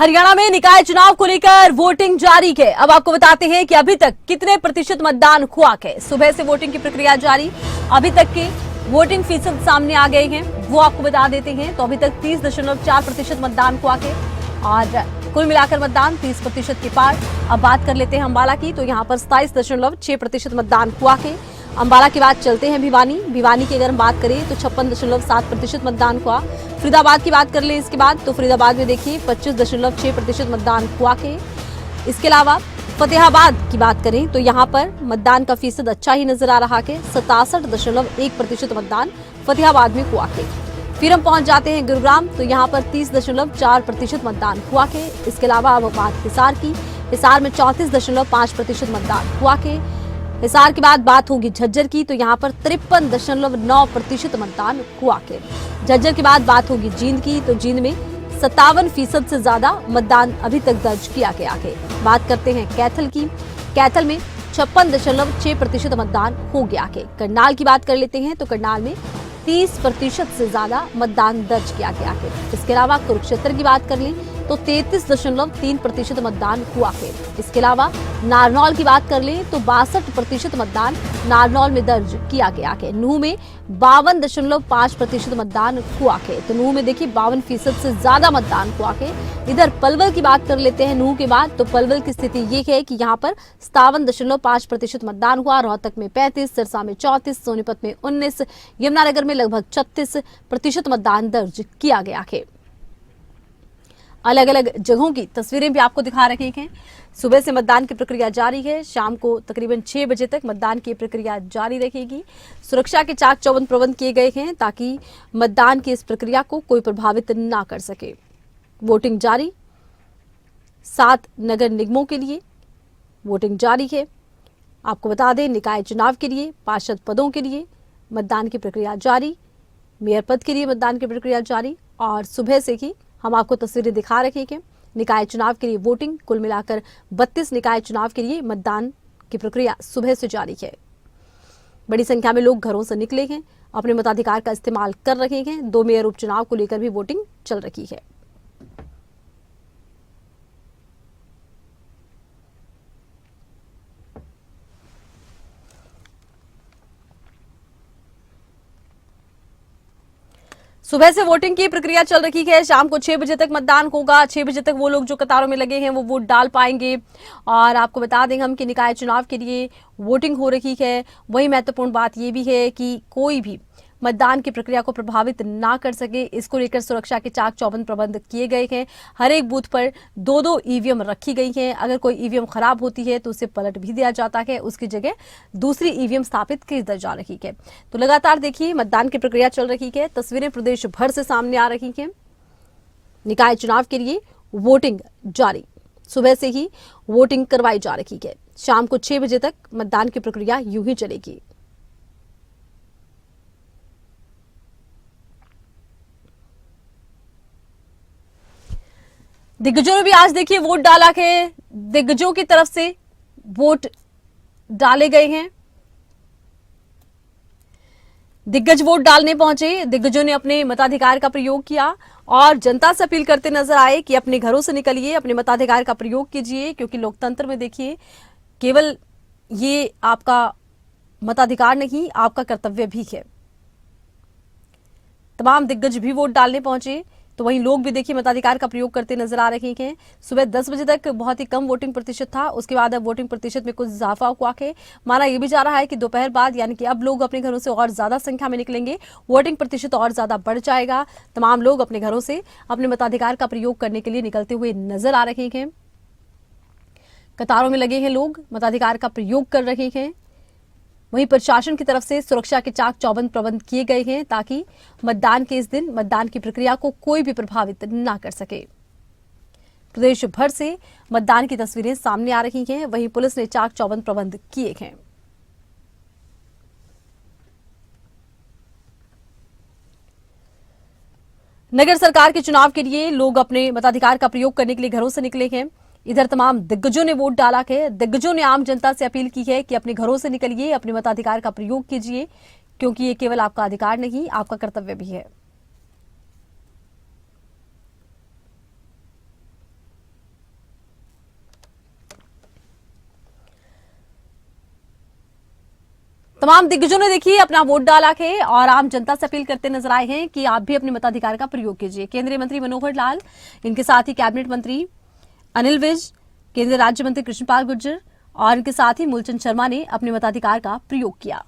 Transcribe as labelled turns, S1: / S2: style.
S1: हरियाणा में निकाय चुनाव को लेकर वोटिंग जारी है। अब आपको बताते हैं कि अभी तक कितने प्रतिशत मतदान हुआ है। सुबह से वोटिंग की प्रक्रिया जारी, अभी तक के वोटिंग फीसद सामने आ गए हैं, वो आपको बता देते हैं। तो अभी तक 30.4% मतदान हुआ है और कुल मिलाकर मतदान 30% के पार। अब बात कर लेते हैं अंबाला की, तो यहाँ पर 27.6% मतदान हुआ है। अंबाला के बाद चलते हैं भिवानी की अगर हम बात करें तो 56.7% मतदान हुआ। फरीदाबाद की बात कर ले इसके बाद, तो फरीदाबाद में देखिए 25.6% मतदान हुआ है। इसके अलावा फतेहाबाद की बात करें तो यहाँ पर मतदान का फीसद अच्छा ही नजर आ रहा है। 67.1% मतदान फतेहाबाद में हुआ है। फिर हम पहुंच जाते हैं गुरुग्राम, तो यहाँ पर 30.4% मतदान हुआ है। इसके अलावा अब बात हिसार की, हिसार में 34.5% मतदान हुआ है। हिसार के बाद बात होगी झज्जर की, तो यहाँ पर 53.9% मतदान हुआ है। झज्जर के बाद बात होगी जींद की, तो जींद में 57% से ज्यादा मतदान अभी तक दर्ज किया गया है। बात करते हैं कैथल की, कैथल में 56.6% मतदान हो गया है। करनाल की बात कर लेते हैं, तो करनाल में 30% से ज्यादा मतदान दर्ज किया गया है। इसके अलावा कुरुक्षेत्र की बात कर लें तो 33.3% मतदान हुआ है। इसके अलावा नारनौल की बात कर लें तो 62% मतदान नारनौल में दर्ज किया गया है। नूह में 52.5% मतदान हुआ है। तो नूह में देखिए 52% से ज्यादा मतदान हुआ है। इधर पलवल की बात कर लेते हैं नूह के बाद, तो पलवल की स्थिति ये है कि यहाँ पर 57.5% मतदान हुआ। रोहतक में 35, सिरसा में 34, सोनीपत में 19, यमुनानगर में लगभग 36% मतदान दर्ज किया गया है। अलग अलग जगहों की तस्वीरें भी आपको दिखा रहे हैं। सुबह से मतदान की प्रक्रिया जारी है, शाम को तकरीबन 6 बजे तक मतदान की प्रक्रिया जारी रहेगी। सुरक्षा के चाक चौबंद प्रबंध किए गए हैं ताकि मतदान की इस प्रक्रिया को कोई प्रभावित ना कर सके। वोटिंग जारी, 7 नगर निगमों के लिए वोटिंग जारी है। आपको बता दें निकाय चुनाव के लिए, पार्षद पदों के लिए मतदान की प्रक्रिया जारी, मेयर पद के लिए मतदान की प्रक्रिया जारी। और सुबह से ही हम आपको तस्वीरें दिखा रहे हैं। निकाय चुनाव के लिए वोटिंग, कुल मिलाकर 32 निकाय चुनाव के लिए मतदान की प्रक्रिया सुबह से जारी है। बड़ी संख्या में लोग घरों से निकले हैं, अपने मताधिकार का इस्तेमाल कर रहे हैं। 2 मेयर उपचुनाव को लेकर भी वोटिंग चल रही है। सुबह से वोटिंग की प्रक्रिया चल रही है, शाम को 6 बजे तक मतदान होगा। 6 बजे तक वो लोग जो कतारों में लगे हैं वो वोट डाल पाएंगे। और आपको बता दें हम कि निकाय चुनाव के लिए वोटिंग हो रही है। वही महत्वपूर्ण बात ये भी है कि कोई भी मतदान की प्रक्रिया को प्रभावित ना कर सके, इसको लेकर सुरक्षा के चाक चौबंद प्रबंध किए गए हैं। हर एक बूथ पर 2-2 ईवीएम रखी गई हैं। अगर कोई ईवीएम खराब होती है तो उसे पलट भी दिया जाता है, उसकी जगह दूसरी ईवीएम स्थापित की जा रही है। तो लगातार देखिए मतदान की प्रक्रिया चल रही है, तस्वीरें प्रदेश भर से सामने आ रही हैं। निकाय चुनाव के लिए वोटिंग जारी, सुबह से ही वोटिंग करवाई जा रही है। शाम को 6 बजे तक मतदान की प्रक्रिया यूं ही चलेगी। दिग्गजों ने भी आज देखिए वोट डाला है। दिग्गजों की तरफ से वोट डाले गए हैं। दिग्गज वोट डालने पहुंचे, दिग्गजों ने अपने मताधिकार का प्रयोग किया और जनता से अपील करते नजर आए कि अपने घरों से निकलिए, अपने मताधिकार का प्रयोग कीजिए, क्योंकि लोकतंत्र में देखिए केवल ये आपका मताधिकार नहीं, आपका कर्तव्य भी है। तमाम दिग्गज भी वोट डालने पहुंचे, तो वहीं लोग भी देखिए मताधिकार का प्रयोग करते नजर आ रहे हैं। सुबह 10 बजे तक बहुत ही कम वोटिंग प्रतिशत था, उसके बाद अब वोटिंग प्रतिशत में कुछ इजाफा हुआ है। माना यह भी जा रहा है कि दोपहर बाद यानी कि अब लोग अपने घरों से और ज्यादा संख्या में निकलेंगे, वोटिंग प्रतिशत और ज्यादा बढ़ जाएगा। तमाम लोग अपने घरों से अपने मताधिकार का प्रयोग करने के लिए निकलते हुए नजर आ रहे हैं। कतारों में लगे हैं लोग, मताधिकार का प्रयोग कर रहे हैं। वहीं प्रशासन की तरफ से सुरक्षा के चाक चौबंद प्रबंध किए गए हैं ताकि मतदान के इस दिन मतदान की प्रक्रिया को कोई भी प्रभावित ना कर सके। प्रदेश भर से मतदान की तस्वीरें सामने आ रही हैं, वहीं पुलिस ने चाक चौबंद प्रबंध किए हैं। नगर सरकार के चुनाव के लिए लोग अपने मताधिकार का प्रयोग करने के लिए घरों से निकले हैं। इधर तमाम दिग्गजों ने वोट डाला है। दिग्गजों ने आम जनता से अपील की है कि अपने घरों से निकलिए, अपने मताधिकार का प्रयोग कीजिए, क्योंकि ये केवल आपका अधिकार नहीं, आपका कर्तव्य भी है। तमाम दिग्गजों ने देखिए अपना वोट डाला है और आम जनता से अपील करते नजर आए हैं कि आप भी अपने मताधिकार का प्रयोग कीजिए। केंद्रीय मंत्री मनोहर लाल, इनके साथ ही कैबिनेट मंत्री अनिल विज, केंद्रीय राज्य मंत्री कृष्णपाल गुर्जर और इनके साथ ही मूलचंद शर्मा ने अपने मताधिकार का प्रयोग किया।